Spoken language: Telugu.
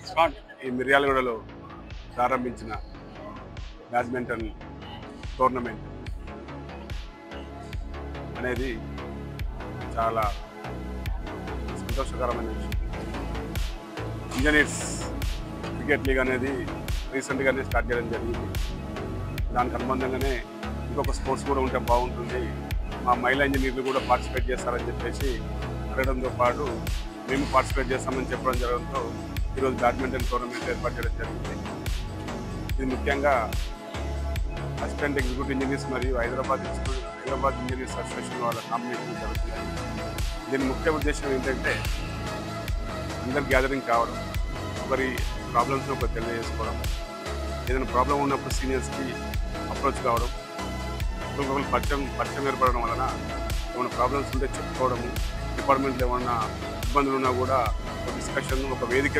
ఈ మిర్యాలగూడలో ప్రారంభించిన బ్యాడ్మింటన్ టోర్నమెంట్ అనేది చాలా సంతోషకరమైన విషయం. ఇంజనీర్స్ క్రికెట్ లీగ్ అనేది రీసెంట్గానే స్టార్ట్ చేయడం జరిగింది. దానికి అనుబంధంగానే ఇంకొక స్పోర్ట్స్ కూడా ఉంటే బాగుంటుంది, మా మహిళా ఇంజనీర్లు కూడా పార్టిసిపేట్ చేస్తారని చెప్పేసి అడగడంతో పాటు మేము పార్టిసిపేట్ చేస్తామని చెప్పడం జరగడంతో ఈరోజు బ్యాడ్మింటన్ టోర్నమెంట్ ఏర్పాటు చేయడం జరిగింది. ఇది ముఖ్యంగా అసిస్టెంట్ ఎగ్జిక్యూటివ్ ఇంజనీర్స్ మరియు హైదరాబాద్ ఇంజనీర్స్ అసోసియేషన్ వాళ్ళ కాంబినేషన్ జరుగుతున్నాయి. దీని ముఖ్య ఉద్దేశం ఏంటంటే అందరు గ్యాదరింగ్ కావడం, ఒకరి ప్రాబ్లమ్స్ని ఒకరు తెలియజేసుకోవడం, ఏదైనా ప్రాబ్లం ఉన్నప్పుడు సీనియర్స్కి అప్రోచ్ కావడం, ఒకరికొకరు పరిచయం ఏర్పడడం వలన ఏమైనా ప్రాబ్లమ్స్ ఉంటే చెప్పుకోవడము, డిపార్ట్మెంట్లో ఏమైనా ఇబ్బందులు ఉన్నా కూడా ఒక డిస్కషన్, ఒక వేదిక